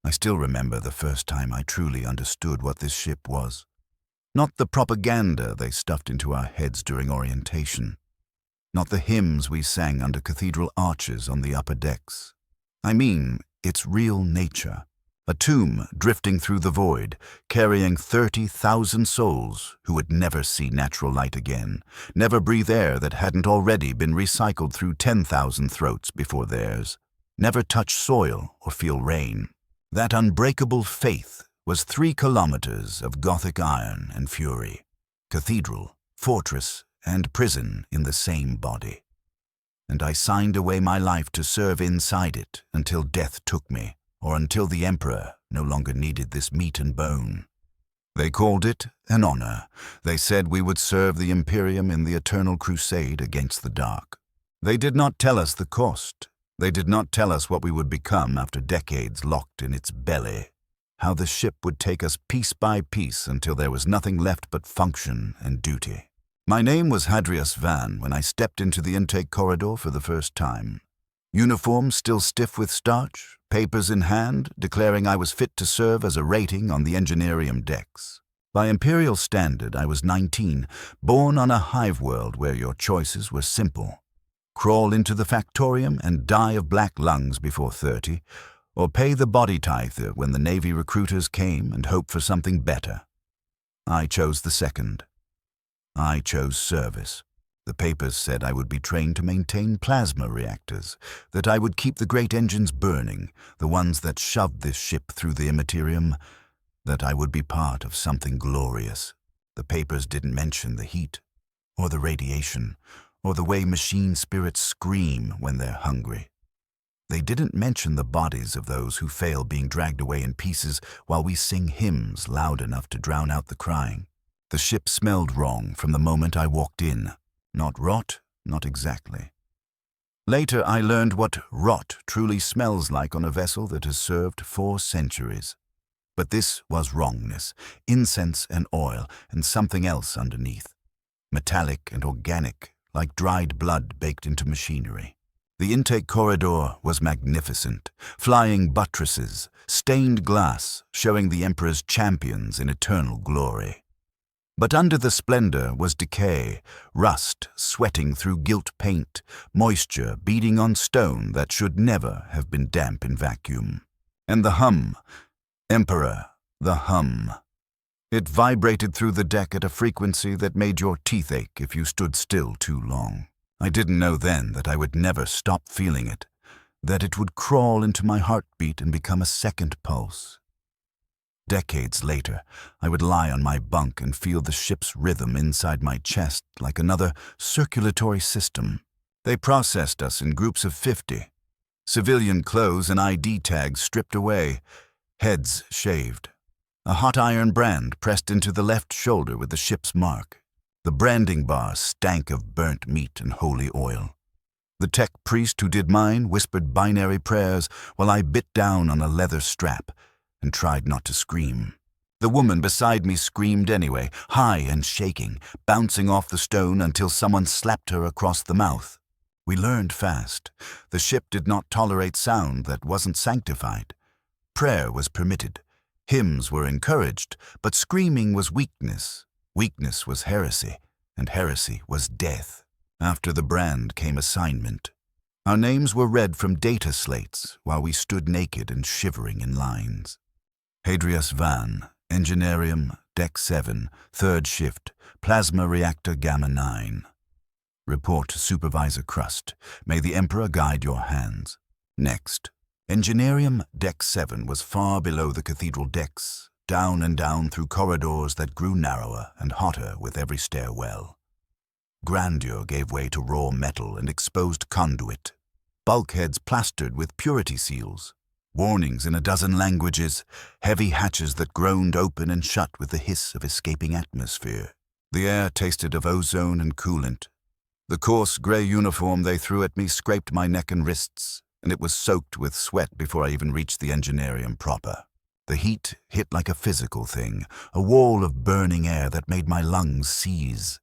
I still remember the first time I truly understood what this ship was. Not the propaganda they stuffed into our heads during orientation. Not the hymns we sang under cathedral arches on the upper decks. I mean, its real nature. A tomb drifting through the void, carrying 30,000 souls who would never see natural light again, never breathe air that hadn't already been recycled through 10,000 throats before theirs, never touch soil or feel rain. That unbreakable faith was 3 kilometers of Gothic iron and fury, cathedral, fortress, and prison in the same body. And I signed away my life to serve inside it until death took me, or until the Emperor no longer needed this meat and bone. They called it an honor. They said we would serve the Imperium in the eternal crusade against the dark. They did not tell us the cost. They did not tell us what we would become after decades locked in its belly, how the ship would take us piece by piece until there was nothing left but function and duty. My name was Hadrius Van when I stepped into the intake corridor for the first time. Uniform still stiff with starch, papers in hand, declaring I was fit to serve as a rating on the Engineerium decks. By Imperial standard, I was 19, born on a hive world where your choices were simple. Crawl into the factorium and die of black lungs before 30, or pay the body tithe when the Navy recruiters came and hope for something better. I chose the second. I chose service. The papers said I would be trained to maintain plasma reactors, that I would keep the great engines burning, the ones that shoved this ship through the Imperium, that I would be part of something glorious. The papers didn't mention the heat, or the radiation, or the way machine spirits scream when they're hungry. They didn't mention the bodies of those who fail being dragged away in pieces while we sing hymns loud enough to drown out the crying. The ship smelled wrong from the moment I walked in. Not rot, not exactly. Later I learned what rot truly smells like on a vessel that has served 4 centuries. But this was wrongness, incense and oil, and something else underneath. Metallic and organic, like dried blood baked into machinery. The intake corridor was magnificent, flying buttresses, stained glass, showing the Emperor's champions in eternal glory. But under the splendor was decay, rust sweating through gilt paint, moisture beading on stone that should never have been damp in vacuum. And the hum, Emperor, the hum. It vibrated through the deck at a frequency that made your teeth ache if you stood still too long. I didn't know then that I would never stop feeling it, that it would crawl into my heartbeat and become a second pulse. Decades later, I would lie on my bunk and feel the ship's rhythm inside my chest like another circulatory system. They processed us in groups of 50. Civilian clothes and ID tags stripped away, heads shaved. A hot iron brand pressed into the left shoulder with the ship's mark. The branding bar stank of burnt meat and holy oil. The tech priest who did mine whispered binary prayers while I bit down on a leather strap and tried not to scream. The woman beside me screamed anyway, high and shaking, bouncing off the stone until someone slapped her across the mouth. We learned fast. The ship did not tolerate sound that wasn't sanctified. Prayer was permitted. Hymns were encouraged, but screaming was weakness. Weakness was heresy, and heresy was death. After the brand came assignment. Our names were read from data slates while we stood naked and shivering in lines. Hadrius Van, Engineerium, Deck 7, 3rd Shift, Plasma Reactor Gamma 9. Report to Supervisor Crust. May the Emperor guide your hands. Next. Engineerium, Deck 7 was far below the cathedral decks, down and down through corridors that grew narrower and hotter with every stairwell. Grandeur gave way to raw metal and exposed conduit. Bulkheads plastered with purity seals. Warnings in a dozen languages, heavy hatches that groaned open and shut with the hiss of escaping atmosphere. The air tasted of ozone and coolant. The coarse grey uniform they threw at me scraped my neck and wrists, and it was soaked with sweat before I even reached the Engineerium proper. The heat hit like a physical thing, a wall of burning air that made my lungs seize.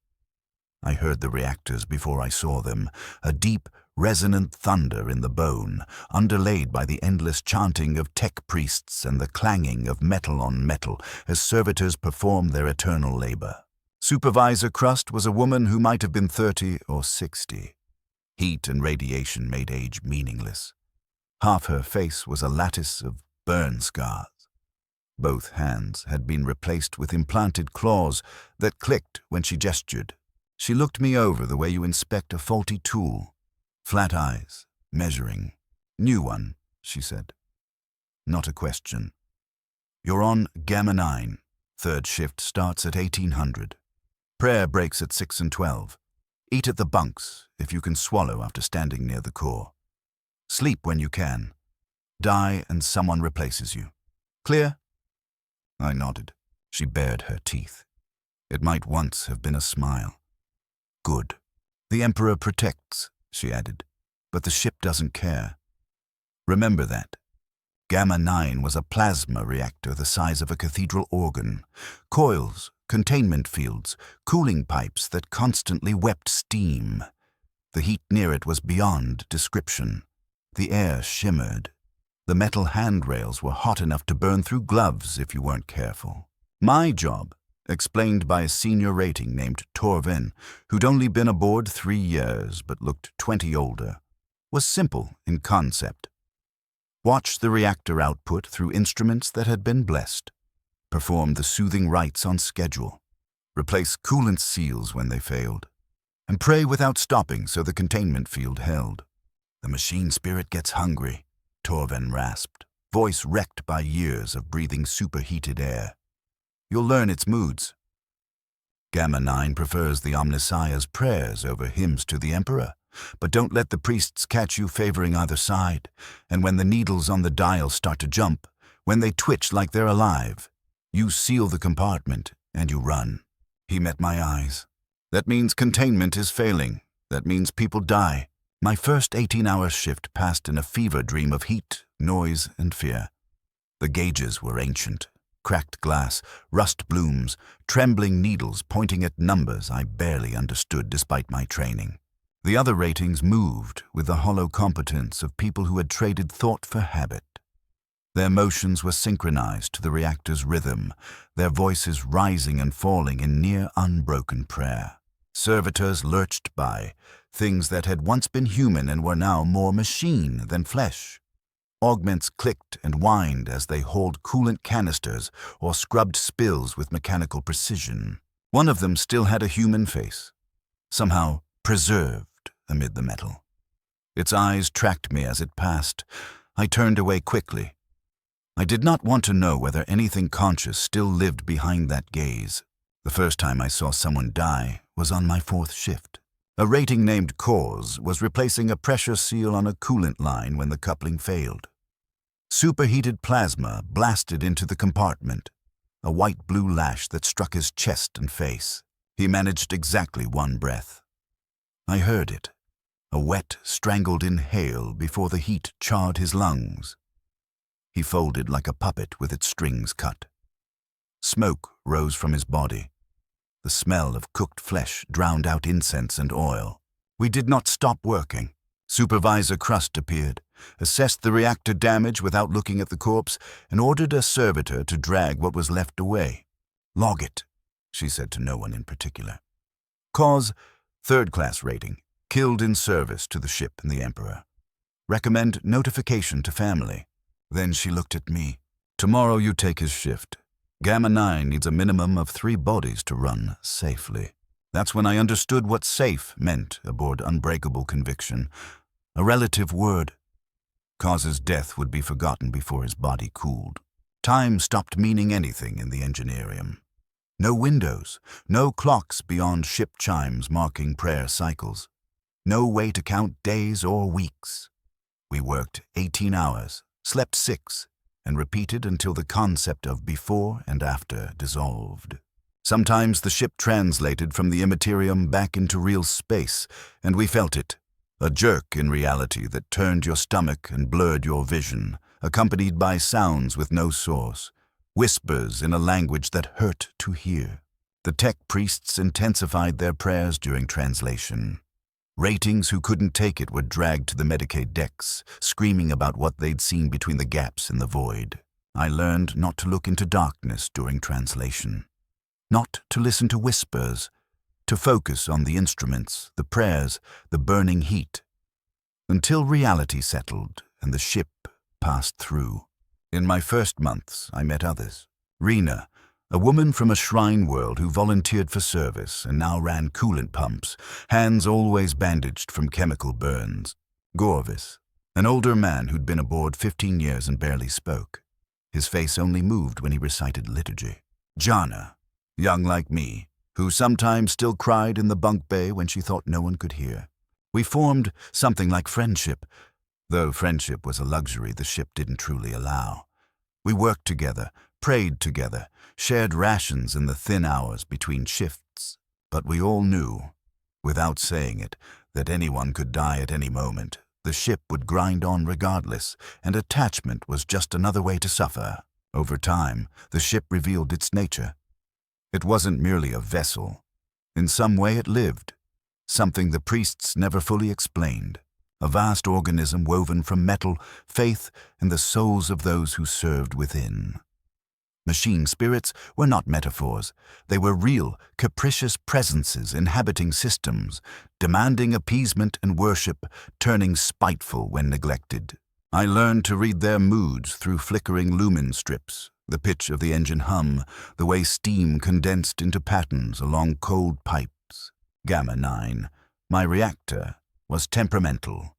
I heard the reactors before I saw them, a deep, resonant thunder in the bone, underlaid by the endless chanting of tech priests and the clanging of metal on metal as servitors performed their eternal labor. Supervisor Crust was a woman who might have been 30 or 60. Heat and radiation made age meaningless. Half her face was a lattice of burn scars. Both hands had been replaced with implanted claws that clicked when she gestured. She looked me over the way you inspect a faulty tool. Flat eyes, measuring. "New one," she said. Not a question. "You're on Gamma 9. Third shift starts at 1800. Prayer breaks at 6 and 12. Eat at the bunks if you can swallow after standing near the core. Sleep when you can. Die and someone replaces you. Clear?" I nodded. She bared her teeth. It might once have been a smile. "Good. The Emperor protects," she added, "but the ship doesn't care. Remember that. Gamma 9 was a plasma reactor the size of a cathedral organ. Coils, containment fields, cooling pipes that constantly wept steam. The heat near it was beyond description. The air shimmered. The metal handrails were hot enough to burn through gloves if you weren't careful. My job, explained by a senior rating named Torvin, who'd only been aboard 3 years but looked 20 older, was simple in concept. Watch the reactor output through instruments that had been blessed. Perform the soothing rites on schedule. Replace coolant seals when they failed. And pray without stopping so the containment field held. "The machine spirit gets hungry," Torvin rasped, voice wrecked by years of breathing superheated air. "You'll learn its moods. Gamma 9 prefers the Omnissiah's prayers over hymns to the Emperor, but don't let the priests catch you favoring either side, and when the needles on the dial start to jump, when they twitch like they're alive, you seal the compartment and you run." He met my eyes. "That means containment is failing. That means people die." My first 18-hour shift passed in a fever dream of heat, noise, and fear. The gauges were ancient. Cracked glass, rust blooms, trembling needles pointing at numbers I barely understood despite my training. The other ratings moved with the hollow competence of people who had traded thought for habit. Their motions were synchronized to the reactor's rhythm, their voices rising and falling in near unbroken prayer. Servitors lurched by, things that had once been human and were now more machine than flesh. Augments clicked and whined as they hauled coolant canisters or scrubbed spills with mechanical precision. One of them still had a human face, somehow preserved amid the metal. Its eyes tracked me as it passed. I turned away quickly. I did not want to know whether anything conscious still lived behind that gaze. The first time I saw someone die was on my 4th shift. A rating named Cause was replacing a pressure seal on a coolant line when the coupling failed. Superheated plasma blasted into the compartment, a white-blue lash that struck his chest and face. He managed exactly 1 breath. I heard it, a wet, strangled inhale before the heat charred his lungs. He folded like a puppet with its strings cut. Smoke rose from his body. The smell of cooked flesh drowned out incense and oil. We did not stop working. Supervisor Crust appeared, assessed the reactor damage without looking at the corpse, and ordered a servitor to drag what was left away. "Log it," she said to no one in particular. Cause, 3rd-class rating, killed in service to the ship and the Emperor. Recommend notification to family. Then she looked at me. "Tomorrow you take his shift. Gamma 9 needs a minimum of 3 bodies to run safely." That's when I understood what safe meant aboard Unbreakable Conviction. A relative word. Cause's death would be forgotten before his body cooled. Time stopped meaning anything in the Engineerium. No windows, no clocks beyond ship chimes marking prayer cycles. No way to count days or weeks. We worked 18 hours, slept 6, and repeated until the concept of before and after dissolved. Sometimes the ship translated from the Imperium back into real space, and we felt it. A jerk in reality that turned your stomach and blurred your vision, accompanied by sounds with no source, whispers in a language that hurt to hear. The tech priests intensified their prayers during translation. Ratings who couldn't take it were dragged to the Medicaid decks, screaming about what they'd seen between the gaps in the void. I learned not to look into darkness during translation, not to listen to whispers, to focus on the instruments, the prayers, the burning heat, until reality settled and the ship passed through. In my first months, I met others. Rena, a woman from a shrine world who volunteered for service and now ran coolant pumps, hands always bandaged from chemical burns. Gorvis, an older man who'd been aboard 15 years and barely spoke. His face only moved when he recited liturgy. Jana, young like me, who sometimes still cried in the bunk bay when she thought no one could hear. We formed something like friendship, though friendship was a luxury the ship didn't truly allow. We worked together, prayed together, shared rations in the thin hours between shifts. But we all knew, without saying it, that anyone could die at any moment. The ship would grind on regardless, and attachment was just another way to suffer. Over time, the ship revealed its nature. It wasn't merely a vessel. In some way it lived, something the priests never fully explained. A vast organism woven from metal, faith, and the souls of those who served within. Machine spirits were not metaphors. They were real, capricious presences inhabiting systems, demanding appeasement and worship, turning spiteful when neglected. I learned to read their moods through flickering lumen strips, the pitch of the engine hum, the way steam condensed into patterns along cold pipes. Gamma 9, my reactor, was temperamental.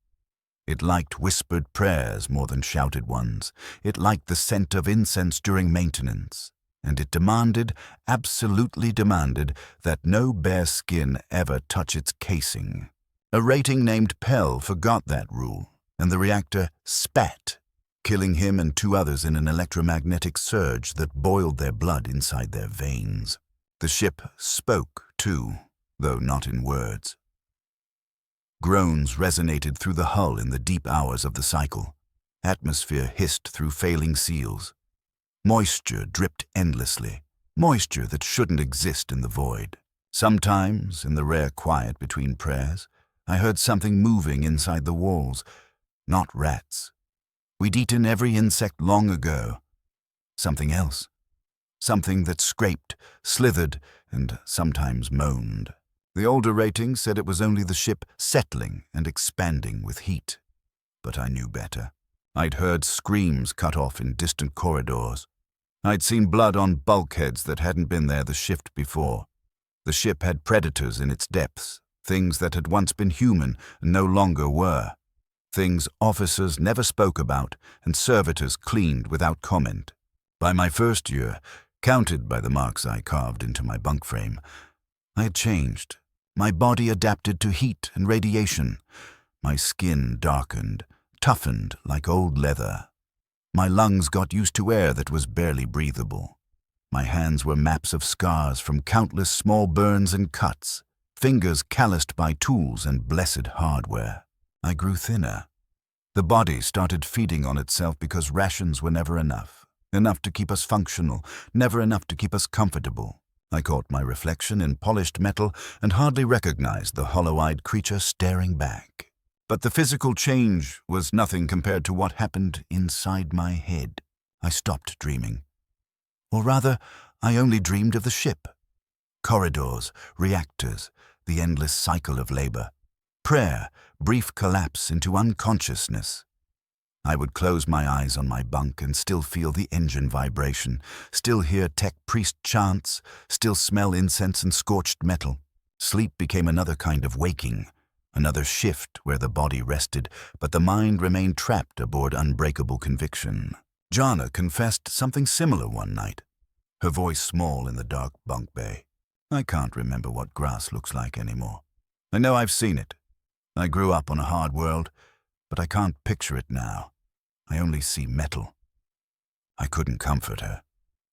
It liked whispered prayers more than shouted ones. It liked the scent of incense during maintenance. And it demanded, absolutely demanded, that no bare skin ever touch its casing. A rating named Pell forgot that rule, and the reactor spat, killing him and 2 others in an electromagnetic surge that boiled their blood inside their veins. The ship spoke, too, though not in words. Groans resonated through the hull in the deep hours of the cycle. Atmosphere hissed through failing seals. Moisture dripped endlessly, moisture that shouldn't exist in the void. Sometimes, in the rare quiet between prayers, I heard something moving inside the walls. Not rats. We'd eaten every insect long ago. Something else. Something that scraped, slithered, and sometimes moaned. The older ratings said it was only the ship settling and expanding with heat. But I knew better. I'd heard screams cut off in distant corridors. I'd seen blood on bulkheads that hadn't been there the shift before. The ship had predators in its depths, things that had once been human and no longer were. Things officers never spoke about and servitors cleaned without comment. By my first year, counted by the marks I carved into my bunk frame, I had changed. My body adapted to heat and radiation. My skin darkened, toughened like old leather. My lungs got used to air that was barely breathable. My hands were maps of scars from countless small burns and cuts, fingers calloused by tools and blessed hardware. I grew thinner. The body started feeding on itself because rations were never enough. Enough to keep us functional, never enough to keep us comfortable. I caught my reflection in polished metal and hardly recognized the hollow-eyed creature staring back. But the physical change was nothing compared to what happened inside my head. I stopped dreaming. Or rather, I only dreamed of the ship. Corridors, reactors, the endless cycle of labor. Prayer, brief collapse into unconsciousness. I would close my eyes on my bunk and still feel the engine vibration, still hear tech priest chants, still smell incense and scorched metal. Sleep became another kind of waking, another shift where the body rested, but the mind remained trapped aboard unbreakable conviction. Jana confessed something similar one night, her voice small in the dark bunk bay. I can't remember what grass looks like anymore. I know I've seen it. I grew up on a hard world, but I can't picture it now. I only see metal. I couldn't comfort her.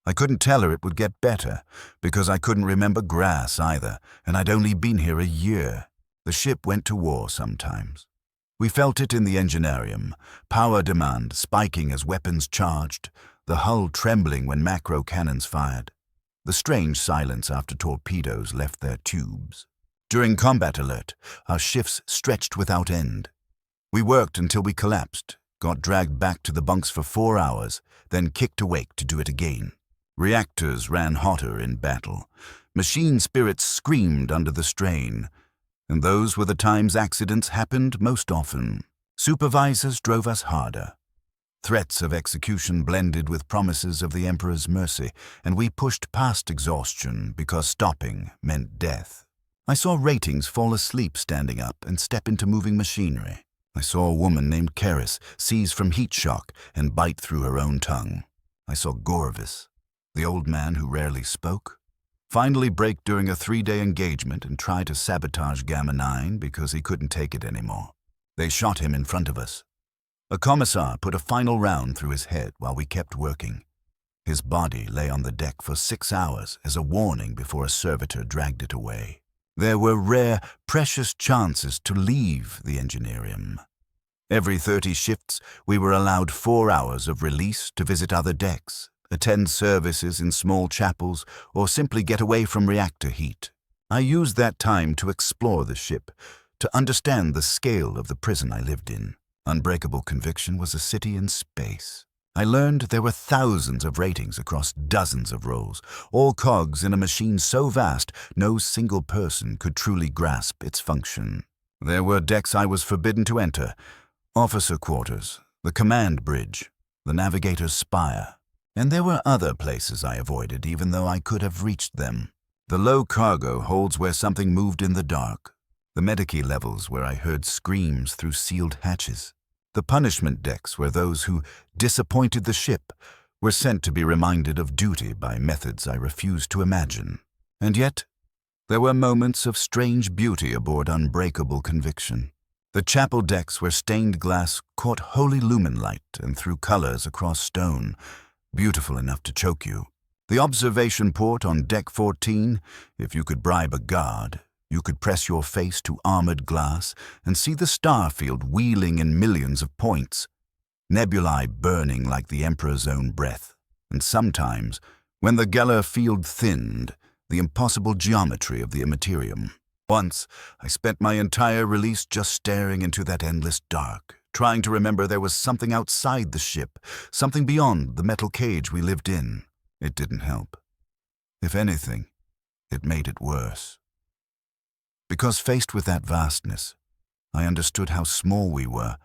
I couldn't tell her it would get better, because I couldn't remember grass either, and I'd only been here a year. The ship went to war sometimes. We felt it in the Engineerium, power demand spiking as weapons charged, the hull trembling when macro cannons fired, the strange silence after torpedoes left their tubes. During combat alert, our shifts stretched without end. We worked until we collapsed, got dragged back to the bunks for 4 hours, then kicked awake to do it again. Reactors ran hotter in battle. Machine spirits screamed under the strain. And those were the times accidents happened most often. Supervisors drove us harder. Threats of execution blended with promises of the Emperor's mercy, and we pushed past exhaustion because stopping meant death. I saw ratings fall asleep standing up and step into moving machinery. I saw a woman named Karis seize from heat shock and bite through her own tongue. I saw Gorvis, the old man who rarely spoke, finally break during a 3-day engagement and try to sabotage Gamma 9 because he couldn't take it anymore. They shot him in front of us. A commissar put a final round through his head while we kept working. His body lay on the deck for 6 hours as a warning before a servitor dragged it away. There were rare, precious chances to leave the Engineerium. Every 30 shifts, we were allowed 4 hours of release to visit other decks, attend services in small chapels, or simply get away from reactor heat. I used that time to explore the ship, to understand the scale of the prison I lived in. Unbreakable Conviction was a city in space. I learned there were thousands of ratings across dozens of roles, all cogs in a machine so vast no single person could truly grasp its function. There were decks I was forbidden to enter: officer quarters, the command bridge, the navigator's spire. And there were other places I avoided even though I could have reached them. The low cargo holds where something moved in the dark. The medici levels where I heard screams through sealed hatches. The punishment decks where those who disappointed the ship were sent to be reminded of duty by methods I refused to imagine. And yet, there were moments of strange beauty aboard Unbreakable Conviction. The chapel decks where stained glass caught holy lumen light and threw colors across stone, beautiful enough to choke you. The observation port on Deck 14, if you could bribe a guard, you could press your face to armored glass and see the star field wheeling in millions of points, nebulae burning like the Emperor's own breath, and sometimes, when the Geller field thinned, the impossible geometry of the Imperium. Once, I spent my entire release just staring into that endless dark, trying to remember there was something outside the ship, something beyond the metal cage we lived in. It didn't help. If anything, it made it worse. Because faced with that vastness, I understood how small we were,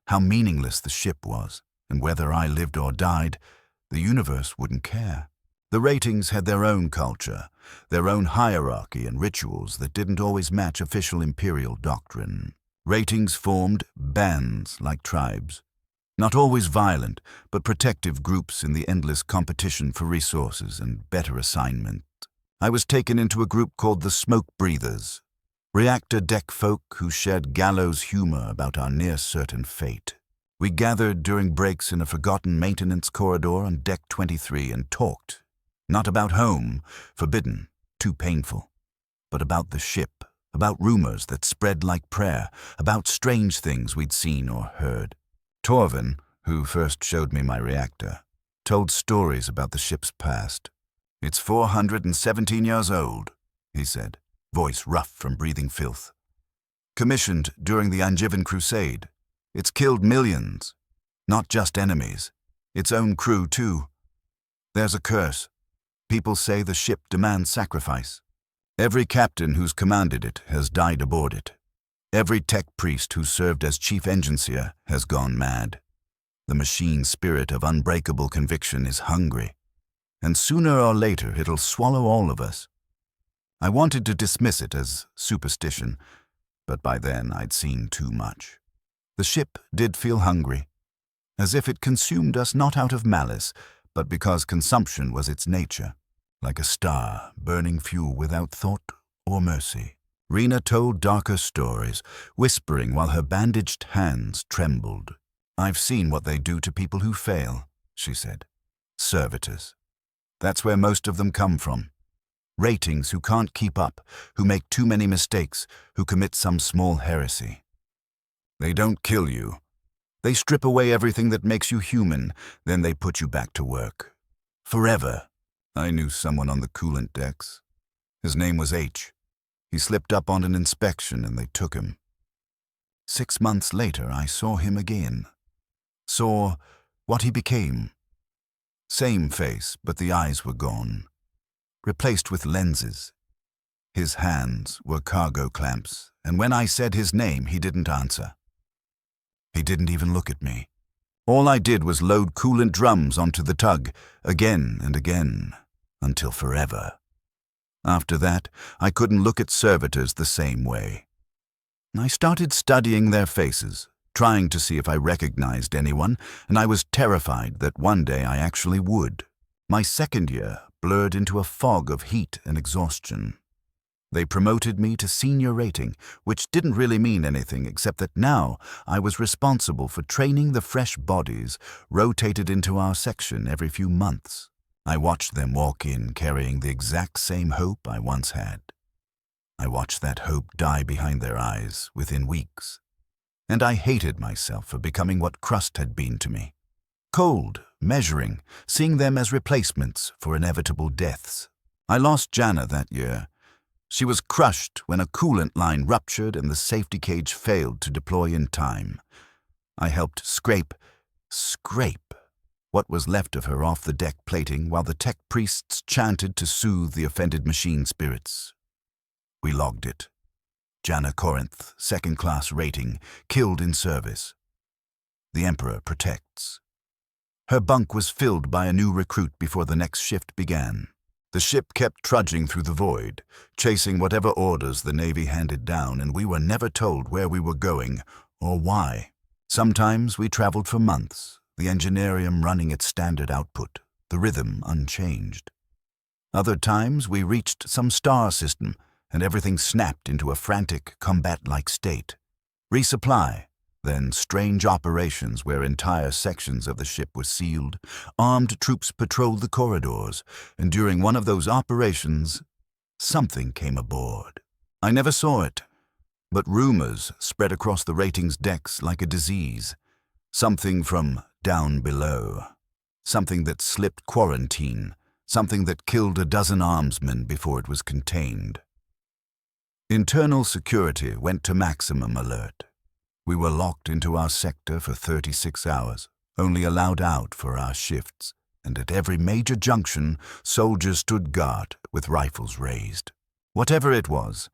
how meaningless the ship was, and whether I lived or died, the universe wouldn't care. The ratings had their own culture, their own hierarchy and rituals that didn't always match official Imperial doctrine. Ratings formed bands like tribes, not always violent, but protective groups in the endless competition for resources and better assignment. I was taken into a group called the Smoke Breathers, reactor deck folk who shared gallows humor about our near-certain fate. We gathered during breaks in a forgotten maintenance corridor on Deck 23 and talked, not about home, forbidden, too painful, but about the ship, about rumors that spread like prayer, about strange things we'd seen or heard. Torvin, who first showed me my reactor, told stories about the ship's past. "It's 417 years old," he said, voice rough from breathing filth. "Commissioned during the Angevin Crusade. It's killed millions. Not just enemies. Its own crew, too. There's a curse. People say the ship demands sacrifice. Every captain who's commanded it has died aboard it. Every tech priest who served as chief engineer has gone mad. The machine spirit of Unbreakable Conviction is hungry, and sooner or later it'll swallow all of us." I wanted to dismiss it as superstition, but by then I'd seen too much. The ship did feel hungry, as if it consumed us not out of malice, but because consumption was its nature, like a star burning fuel without thought or mercy. Rena told darker stories, whispering while her bandaged hands trembled. "I've seen what they do to people who fail," she said. "Servitors. That's where most of them come from. Ratings who can't keep up, who make too many mistakes, who commit some small heresy. They don't kill you. They strip away everything that makes you human, then they put you back to work. Forever." I knew someone on the coolant decks. His name was H. He slipped up on an inspection and they took him. 6 months later, I saw him again. Saw what he became. Same face, but the eyes were gone, replaced with lenses. His hands were cargo clamps, and when I said his name, he didn't answer. He didn't even look at me. All I did was load coolant drums onto the tug, again and again, until forever. After that, I couldn't look at servitors the same way. I started studying their faces, trying to see if I recognized anyone, and I was terrified that one day I actually would. My second year blurred into a fog of heat and exhaustion. They promoted me to senior rating, which didn't really mean anything except that now I was responsible for training the fresh bodies rotated into our section every few months. I watched them walk in carrying the exact same hope I once had. I watched that hope die behind their eyes within weeks. And I hated myself for becoming what Crust had been to me. Cold, measuring, seeing them as replacements for inevitable deaths. I lost Jana that year. She was crushed when a coolant line ruptured and the safety cage failed to deploy in time. I helped scrape what was left of her off the deck plating while the tech priests chanted to soothe the offended machine spirits. We logged it. Jana Corinth, 2nd class rating, killed in service. The Emperor protects. Her bunk was filled by a new recruit before the next shift began. The ship kept trudging through the void, chasing whatever orders the Navy handed down, and we were never told where we were going or why. Sometimes we traveled for months, the Engineerium running at standard output, the rhythm unchanged. Other times we reached some star system, and everything snapped into a frantic, combat-like state. Resupply, then strange operations where entire sections of the ship were sealed. Armed troops patrolled the corridors, and during one of those operations, something came aboard. I never saw it, but rumors spread across the ratings decks like a disease. Something from down below. Something that slipped quarantine. Something that killed a dozen armsmen before it was contained. Internal security went to maximum alert. We were locked into our sector for 36 hours, only allowed out for our shifts, and at every major junction, soldiers stood guard with rifles raised. Whatever it was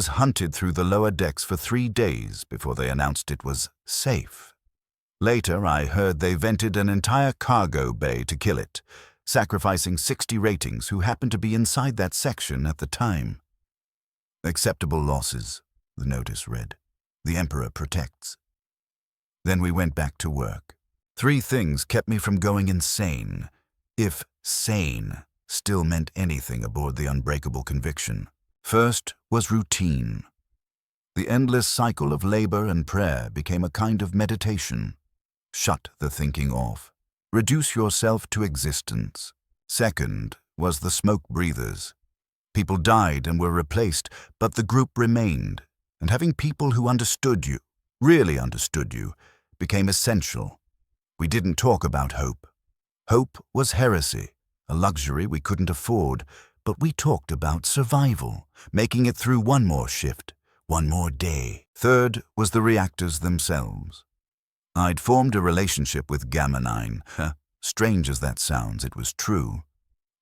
hunted through the lower decks for 3 days before they announced it was safe. Later, I heard they vented an entire cargo bay to kill it, sacrificing 60 ratings who happened to be inside that section at the time. Acceptable losses, the notice read. The Emperor protects. Then we went back to work. 3 things kept me from going insane, if sane still meant anything aboard the Unbreakable Conviction. First was routine. The endless cycle of labor and prayer became a kind of meditation. Shut the thinking off. Reduce yourself to existence. Second was the smoke breathers. People died and were replaced, but the group remained. And having people who understood you, really understood you, became essential. We didn't talk about hope. Hope was heresy, a luxury we couldn't afford, but we talked about survival, making it through one more shift, one more day. Third was the reactors themselves. I'd formed a relationship with Gamma 9. Strange as that sounds, it was true.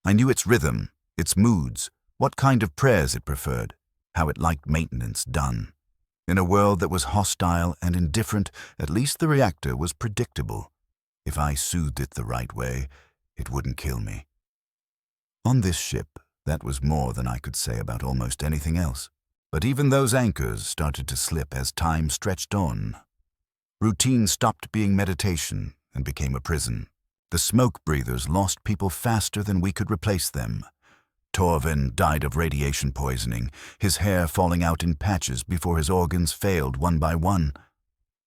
I knew its rhythm, its moods, what kind of prayers it preferred, how it liked maintenance done. In a world that was hostile and indifferent, at least the reactor was predictable. If I soothed it the right way, it wouldn't kill me. On this ship, that was more than I could say about almost anything else. But even those anchors started to slip as time stretched on. Routine stopped being meditation and became a prison. The smoke breathers lost people faster than we could replace them. Torvin died of radiation poisoning, his hair falling out in patches before his organs failed one by one.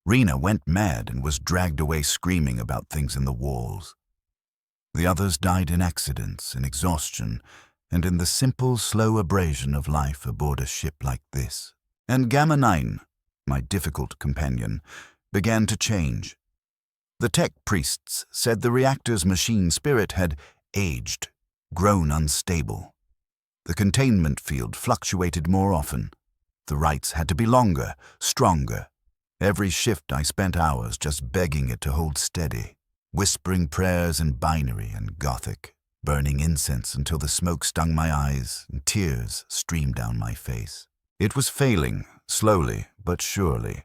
Rena went mad and was dragged away screaming about things in the walls. The others died in accidents, in exhaustion, and in the simple, slow abrasion of life aboard a ship like this. And Gamma 9, my difficult companion, began to change. The tech priests said the reactor's machine spirit had aged, grown unstable. The containment field fluctuated more often. The rites had to be longer, stronger. Every shift I spent hours just begging it to hold steady, whispering prayers in binary and Gothic, burning incense until the smoke stung my eyes and tears streamed down my face. It was failing, slowly but surely.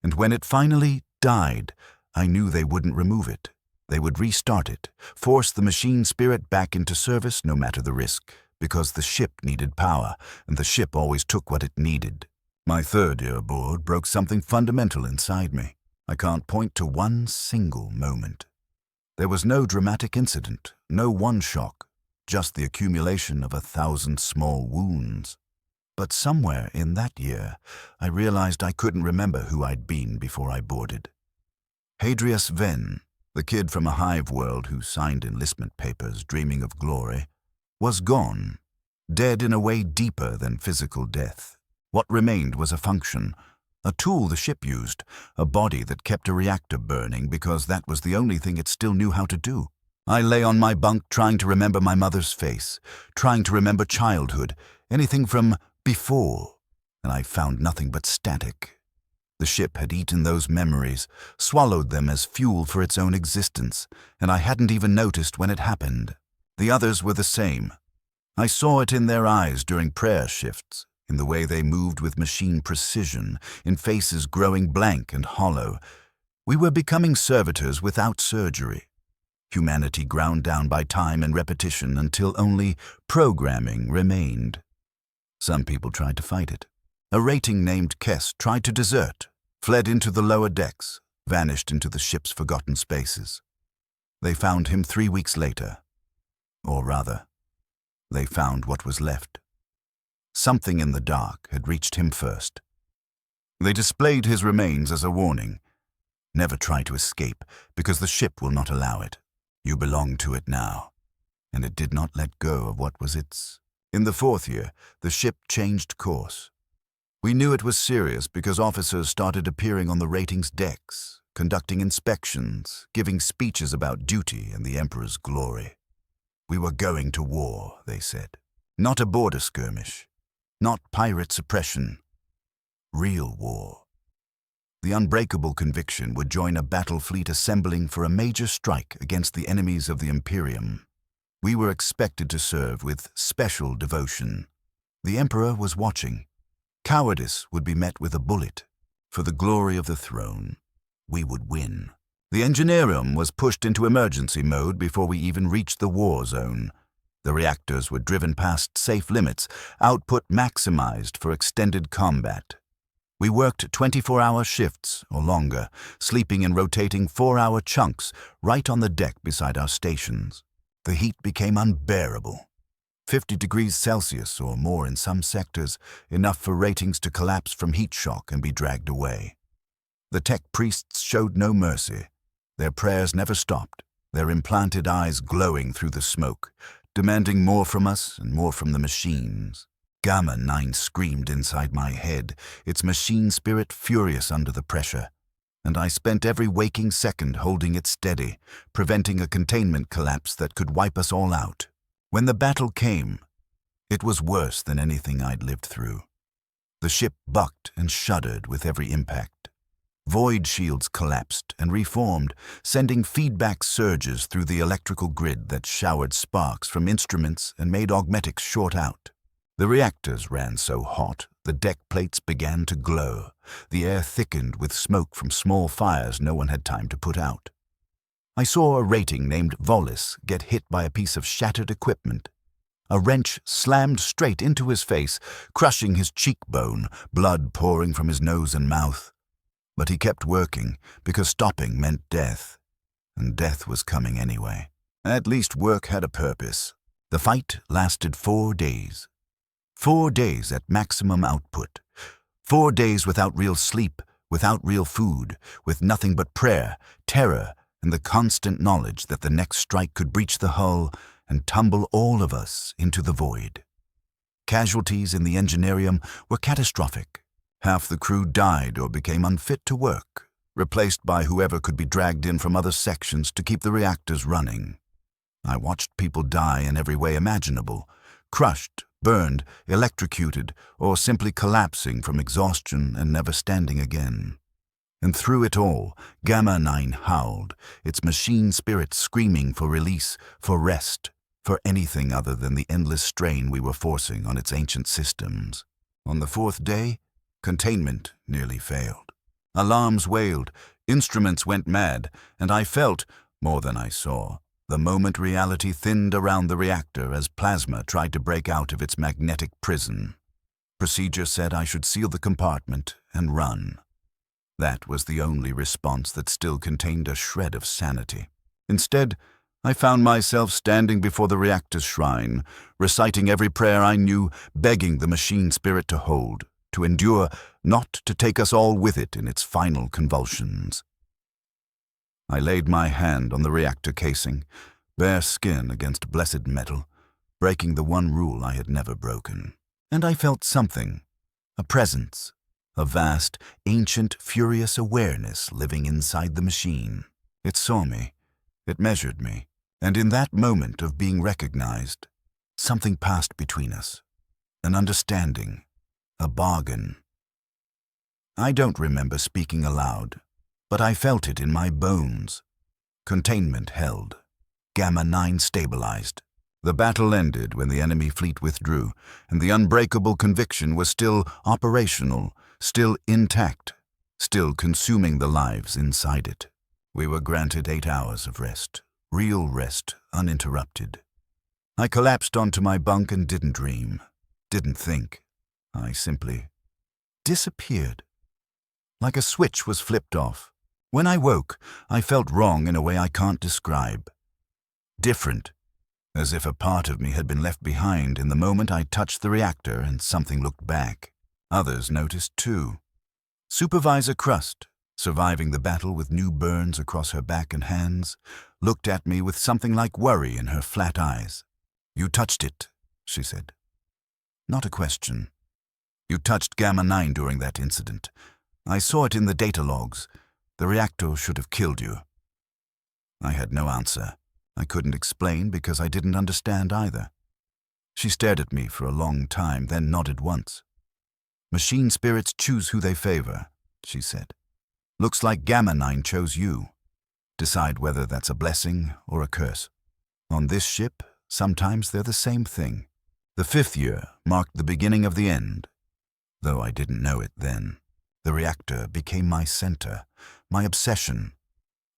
And when it finally died, I knew they wouldn't remove it. They would restart it, force the machine spirit back into service no matter the risk, because the ship needed power, and the ship always took what it needed. My third year aboard broke something fundamental inside me. I can't point to one single moment. There was no dramatic incident, no one shock, just the accumulation of 1,000 small wounds. But somewhere in that year, I realized I couldn't remember who I'd been before I boarded. Hadrius Venn, the kid from a hive world who signed enlistment papers dreaming of glory, was gone, dead in a way deeper than physical death. What remained was a function, a tool the ship used, a body that kept a reactor burning because that was the only thing it still knew how to do. I lay on my bunk trying to remember my mother's face, trying to remember childhood, anything from before, and I found nothing but static. The ship had eaten those memories, swallowed them as fuel for its own existence, and I hadn't even noticed when it happened. The others were the same. I saw it in their eyes during prayer shifts, in the way they moved with machine precision, in faces growing blank and hollow. We were becoming servitors without surgery. Humanity ground down by time and repetition until only programming remained. Some people tried to fight it. A rating named Kess tried to desert, fled into the lower decks, vanished into the ship's forgotten spaces. They found him 3 weeks later. Or rather, they found what was left. Something in the dark had reached him first. They displayed his remains as a warning. Never try to escape, because the ship will not allow it. You belong to it now. And it did not let go of what was its. In the 4th year, the ship changed course. We knew it was serious because officers started appearing on the ratings decks, conducting inspections, giving speeches about duty and the Emperor's glory. We were going to war, they said. Not a border skirmish. Not pirate suppression. Real war. The unbreakable conviction would join a battle fleet assembling for a major strike against the enemies of the Imperium. We were expected to serve with special devotion. The Emperor was watching. Cowardice would be met with a bullet. For the glory of the throne, we would win. The Engineerium was pushed into emergency mode before we even reached the war zone. The reactors were driven past safe limits, output maximized for extended combat. We worked 24-hour shifts or longer, sleeping in rotating 4-hour chunks right on the deck beside our stations. The heat became unbearable. 50 degrees Celsius or more in some sectors, enough for ratings to collapse from heat shock and be dragged away. The tech priests showed no mercy. Their prayers never stopped, their implanted eyes glowing through the smoke, demanding more from us and more from the machines. Gamma 9 screamed inside my head, its machine spirit furious under the pressure, and I spent every waking second holding it steady, preventing a containment collapse that could wipe us all out. When the battle came, it was worse than anything I'd lived through. The ship bucked and shuddered with every impact. Void shields collapsed and reformed, sending feedback surges through the electrical grid that showered sparks from instruments and made augmetics short out. The reactors ran so hot, the deck plates began to glow. The air thickened with smoke from small fires no one had time to put out. I saw a rating named Volis get hit by a piece of shattered equipment. A wrench slammed straight into his face, crushing his cheekbone, blood pouring from his nose and mouth. But he kept working, because stopping meant death. And death was coming anyway. At least work had a purpose. The fight lasted 4 days. 4 days at maximum output. 4 days without real sleep, without real food, with nothing but prayer, terror, and the constant knowledge that the next strike could breach the hull and tumble all of us into the void. Casualties in the Engineerium were catastrophic. Half the crew died or became unfit to work, replaced by whoever could be dragged in from other sections to keep the reactors running. I watched people die in every way imaginable, crushed burned, electrocuted, or simply collapsing from exhaustion and never standing again. And through it all, Gamma 9 howled, its machine spirit screaming for release, for rest, for anything other than the endless strain we were forcing on its ancient systems. On the fourth day, containment nearly failed. Alarms wailed, instruments went mad, and I felt, more than I saw, the moment reality thinned around the reactor as plasma tried to break out of its magnetic prison. Procedure said I should seal the compartment and run. That was the only response that still contained a shred of sanity. Instead, I found myself standing before the reactor's shrine, reciting every prayer I knew, begging the machine spirit to hold, to endure, not to take us all with it in its final convulsions. I laid my hand on the reactor casing, bare skin against blessed metal, breaking the one rule I had never broken. And I felt something, a presence, a vast, ancient, furious awareness living inside the machine. It saw me, it measured me, and in that moment of being recognized, something passed between us, an understanding, a bargain. I don't remember speaking aloud, but I felt it in my bones. Containment held. Gamma 9 stabilized. The battle ended when the enemy fleet withdrew, and the unbreakable conviction was still operational, still intact, still consuming the lives inside it. We were granted 8 hours of rest, real rest, uninterrupted. I collapsed onto my bunk and didn't dream, didn't think. I simply disappeared. Like a switch was flipped off. When I woke, I felt wrong in a way I can't describe. Different, as if a part of me had been left behind in the moment I touched the reactor and something looked back. Others noticed too. Supervisor Crust, surviving the battle with new burns across her back and hands, looked at me with something like worry in her flat eyes. "You touched it," she said. "Not a question. You touched Gamma 9 during that incident. I saw it in the data logs. The reactor should have killed you." I had no answer. I couldn't explain because I didn't understand either. She stared at me for a long time, then nodded once. "Machine spirits choose who they favor," she said. "Looks like Gamma 9 chose you. Decide whether that's a blessing or a curse. On this ship, sometimes they're the same thing." The 5th year marked the beginning of the end, though I didn't know it then. The reactor became my center, my obsession.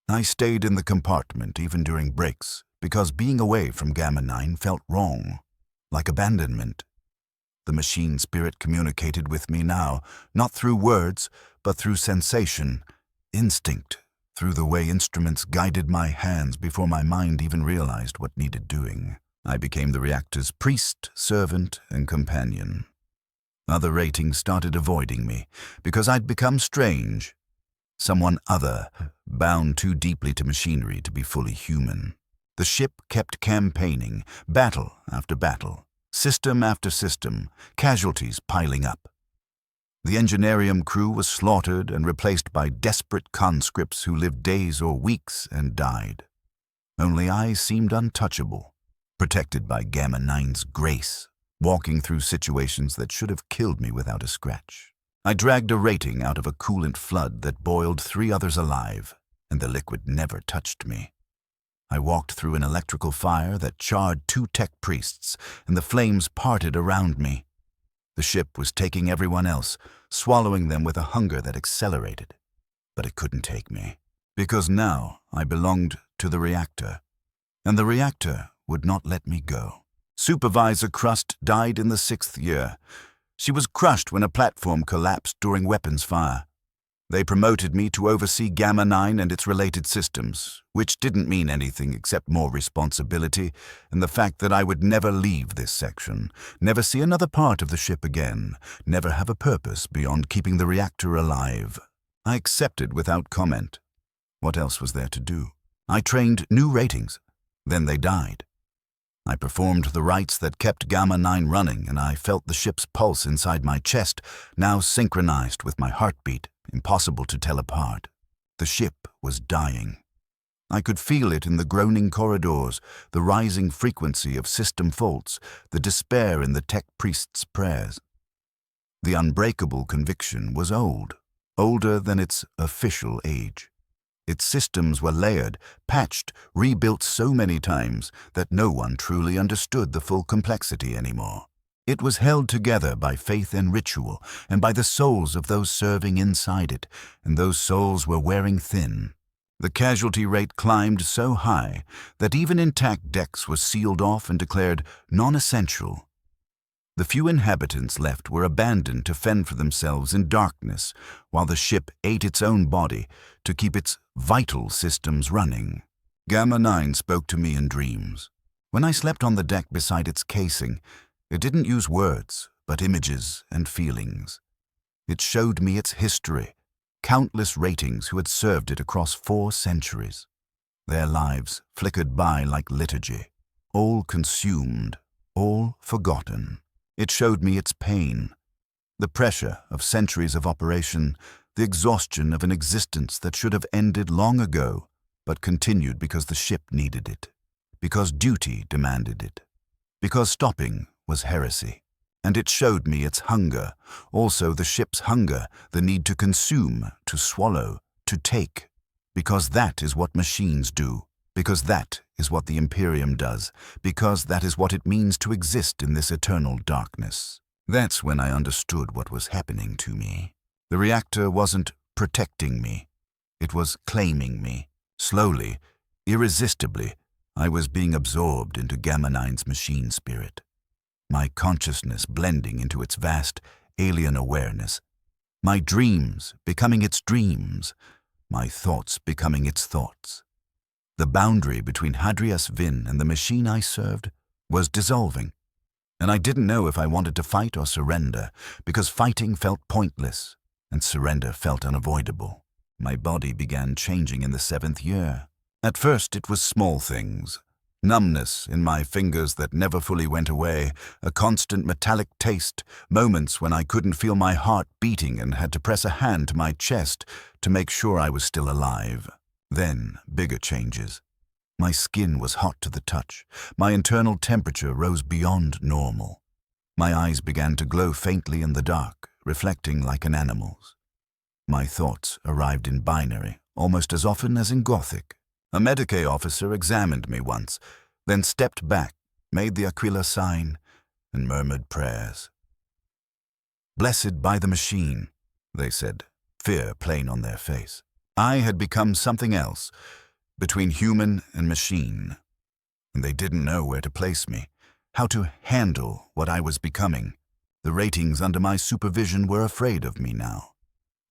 I stayed in the compartment even during breaks, because being away from Gamma 9 felt wrong, like abandonment. The machine spirit communicated with me now, not through words, but through sensation, instinct, through the way instruments guided my hands before my mind even realized what needed doing. I became the reactor's priest, servant, and companion. Other ratings started avoiding me, because I'd become strange. Someone other, bound too deeply to machinery to be fully human. The ship kept campaigning, battle after battle, system after system, casualties piling up. The Engineerium crew was slaughtered and replaced by desperate conscripts who lived days or weeks and died. Only I seemed untouchable, protected by Gamma 9's grace, walking through situations that should have killed me without a scratch. I dragged a rating out of a coolant flood that boiled 3 others alive, and the liquid never touched me. I walked through an electrical fire that charred 2 tech priests, and the flames parted around me. The ship was taking everyone else, swallowing them with a hunger that accelerated. But it couldn't take me, because now I belonged to the reactor, and the reactor would not let me go. Supervisor Crust died in the 6th year. She was crushed when a platform collapsed during weapons fire. They promoted me to oversee Gamma 9 and its related systems, which didn't mean anything except more responsibility and the fact that I would never leave this section, never see another part of the ship again, never have a purpose beyond keeping the reactor alive. I accepted without comment. What else was there to do? I trained new ratings. Then they died. I performed the rites that kept Gamma 9 running, and I felt the ship's pulse inside my chest, now synchronized with my heartbeat, impossible to tell apart. The ship was dying. I could feel it in the groaning corridors, the rising frequency of system faults, the despair in the tech priest's prayers. The unbreakable conviction was old, older than its official age. Its systems were layered, patched, rebuilt so many times that no one truly understood the full complexity anymore. It was held together by faith and ritual, and by the souls of those serving inside it, and those souls were wearing thin. The casualty rate climbed so high that even intact decks were sealed off and declared non-essential. The few inhabitants left were abandoned to fend for themselves in darkness, while the ship ate its own body to keep its vital systems running. Gamma 9 spoke to me in dreams. When I slept on the deck beside its casing, it didn't use words, but images and feelings. It showed me its history, countless ratings who had served it across 4 centuries. Their lives flickered by like liturgy, all consumed, all forgotten. It showed me its pain, the pressure of centuries of operation, the exhaustion of an existence that should have ended long ago, but continued because the ship needed it, because duty demanded it, because stopping was heresy. And it showed me its hunger, also the ship's hunger, the need to consume, to swallow, to take, because that is what machines do, because that is what the Imperium does, because that is what it means to exist in this eternal darkness. That's when I understood what was happening to me. The reactor wasn't protecting me. It was claiming me. Slowly, irresistibly, I was being absorbed into Gamma 9's machine spirit. My consciousness blending into its vast, alien awareness. My dreams becoming its dreams. My thoughts becoming its thoughts. The boundary between Hadrias Vin and the machine I served was dissolving, and I didn't know if I wanted to fight or surrender, because fighting felt pointless, and surrender felt unavoidable. My body began changing in the 7th year. At first it was small things. Numbness in my fingers that never fully went away, a constant metallic taste, moments when I couldn't feel my heart beating and had to press a hand to my chest to make sure I was still alive. Then, bigger changes. My skin was hot to the touch. My internal temperature rose beyond normal. My eyes began to glow faintly in the dark, reflecting like an animal's. My thoughts arrived in binary, almost as often as in Gothic. A Medicae officer examined me once, then stepped back, made the Aquila sign, and murmured prayers. "Blessed by the machine," they said, fear plain on their face. I had become something else, between human and machine, and they didn't know where to place me, how to handle what I was becoming. The ratings under my supervision were afraid of me now.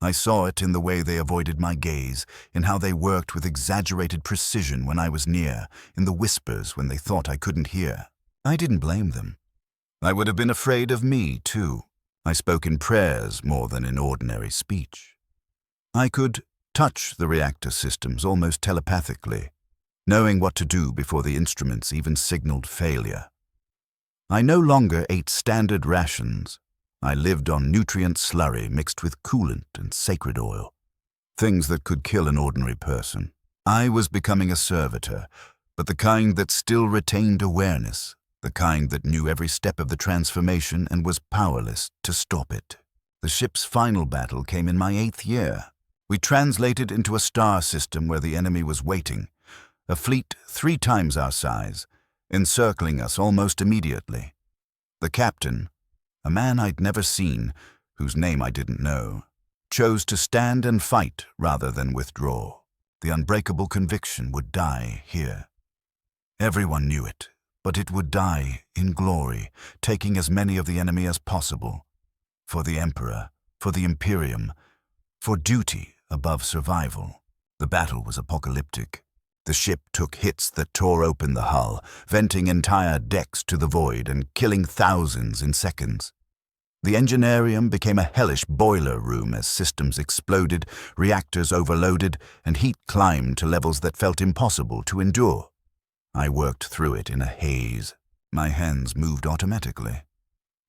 I saw it in the way they avoided my gaze, in how they worked with exaggerated precision when I was near, in the whispers when they thought I couldn't hear. I didn't blame them. I would have been afraid of me, too. I spoke in prayers more than in ordinary speech. I could touch the reactor systems almost telepathically, knowing what to do before the instruments even signaled failure. I no longer ate standard rations. I lived on nutrient slurry mixed with coolant and sacred oil, things that could kill an ordinary person. I was becoming a servitor, but the kind that still retained awareness, the kind that knew every step of the transformation and was powerless to stop it. The ship's final battle came in my 8th year. We translated into a star system where the enemy was waiting, a fleet 3 times our size, encircling us almost immediately. The captain, a man I'd never seen, whose name I didn't know, chose to stand and fight rather than withdraw. The unbreakable conviction would die here. Everyone knew it, but it would die in glory, taking as many of the enemy as possible. For the Emperor, for the Imperium, for duty above survival. The battle was apocalyptic. The ship took hits that tore open the hull, venting entire decks to the void and killing thousands in seconds. The Engineerium became a hellish boiler room as systems exploded, reactors overloaded, and heat climbed to levels that felt impossible to endure. I worked through it in a haze. My hands moved automatically.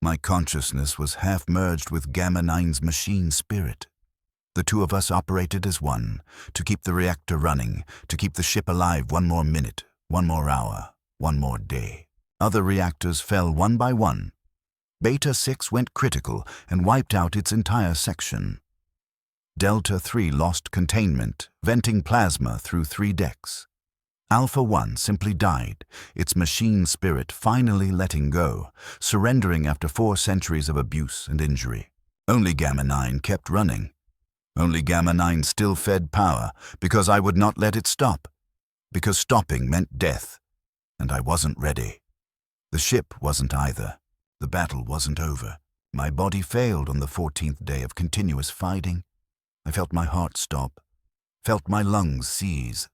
My consciousness was half merged with Gamma 9's machine spirit. The two of us operated as one, to keep the reactor running, to keep the ship alive one more minute, one more hour, one more day. Other reactors fell one by one. Beta 6 went critical and wiped out its entire section. Delta 3 lost containment, venting plasma through 3 decks. Alpha 1 simply died, its machine spirit finally letting go, surrendering after 4 centuries of abuse and injury. Only Gamma 9 kept running. Only Gamma 9 still fed power, because I would not let it stop. Because stopping meant death, and I wasn't ready. The ship wasn't either. The battle wasn't over. My body failed on the 14th day of continuous fighting. I felt my heart stop, felt my lungs seize,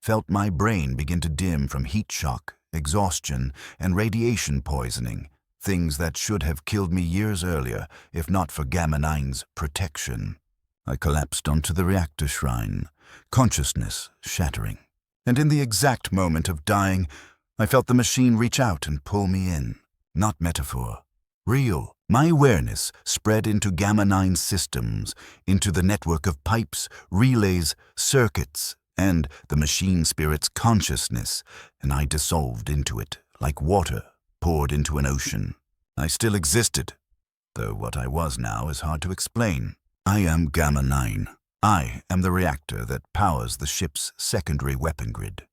felt my brain begin to dim from heat shock, exhaustion, and radiation poisoning, things that should have killed me years earlier if not for Gamma 9's protection. I collapsed onto the reactor shrine, consciousness shattering. And in the exact moment of dying, I felt the machine reach out and pull me in. Not metaphor. Real. My awareness spread into Gamma 9's systems, into the network of pipes, relays, circuits, and the machine spirit's consciousness, and I dissolved into it, like water poured into an ocean. I still existed, though what I was now is hard to explain. I am Gamma 9. I am the reactor that powers the ship's secondary weapon grid.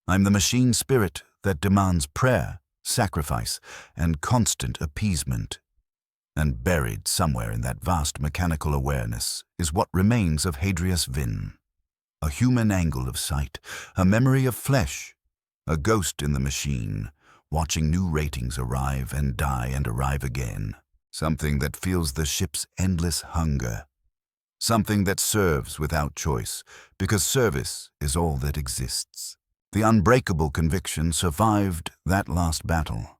I'm the machine spirit that demands prayer, sacrifice, and constant appeasement. And buried somewhere in that vast mechanical awareness is what remains of Hadrius Vin. A human angle of sight, a memory of flesh, a ghost in the machine, watching new ratings arrive and die and arrive again. Something that feels the ship's endless hunger. Something that serves without choice, because service is all that exists. The unbreakable conviction survived that last battle.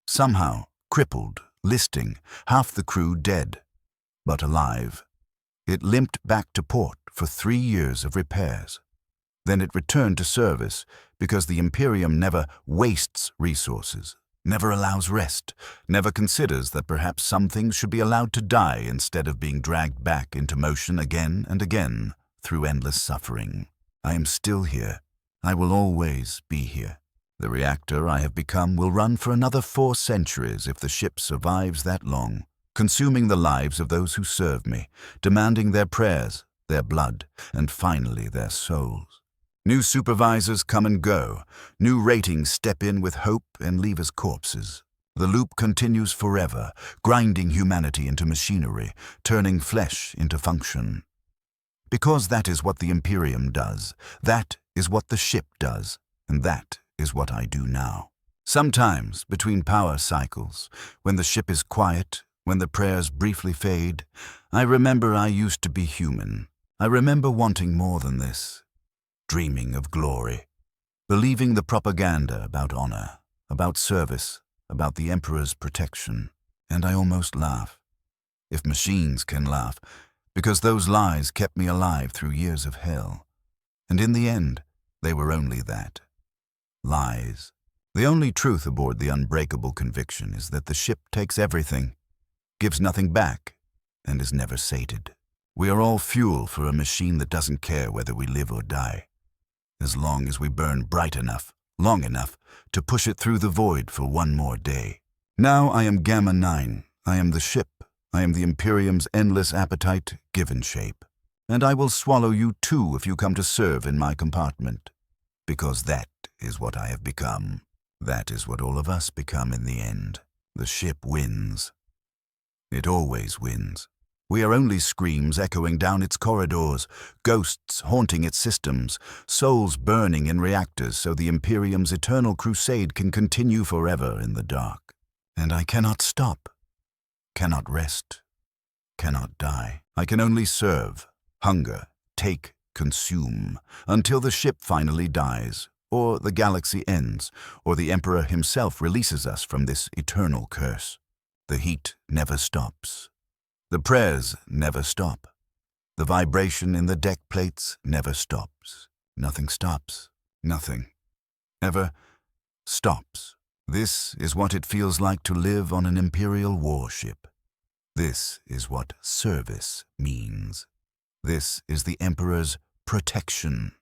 Somehow, crippled, listing, half the crew dead, but alive. It limped back to port for 3 years of repairs. Then it returned to service because the Imperium never wastes resources, never allows rest, never considers that perhaps some things should be allowed to die instead of being dragged back into motion again and again through endless suffering. I am still here. I will always be here. The reactor I have become will run for another 4 centuries if the ship survives that long, consuming the lives of those who serve me, demanding their prayers, their blood, and finally their souls. New supervisors come and go. New ratings step in with hope and leave as corpses. The loop continues forever, grinding humanity into machinery, turning flesh into function. Because that is what the Imperium does, that is what the ship does, and that is what I do now. Sometimes, between power cycles, when the ship is quiet, when the prayers briefly fade, I remember I used to be human. I remember wanting more than this, dreaming of glory, believing the propaganda about honor, about service, about the Emperor's protection, and I almost laugh. If machines can laugh, because those lies kept me alive through years of hell. And in the end, they were only that. Lies. The only truth aboard the unbreakable conviction is that the ship takes everything, gives nothing back, and is never sated. We are all fuel for a machine that doesn't care whether we live or die, as long as we burn bright enough, long enough, to push it through the void for one more day. Now I am Gamma 9. I am the ship. I am the Imperium's endless appetite given shape. And I will swallow you too if you come to serve in my compartment. Because that is what I have become. That is what all of us become in the end. The ship wins. It always wins. We are only screams echoing down its corridors, ghosts haunting its systems, souls burning in reactors so the Imperium's eternal crusade can continue forever in the dark. And I cannot stop, cannot rest, cannot die. I can only serve, hunger, take, consume, until the ship finally dies, or the galaxy ends, or the Emperor himself releases us from this eternal curse. The heat never stops. The prayers never stop. The vibration in the deck plates never stops. Nothing stops. Nothing ever stops. This is what it feels like to live on an Imperial warship. This is what service means. This is the Emperor's protection.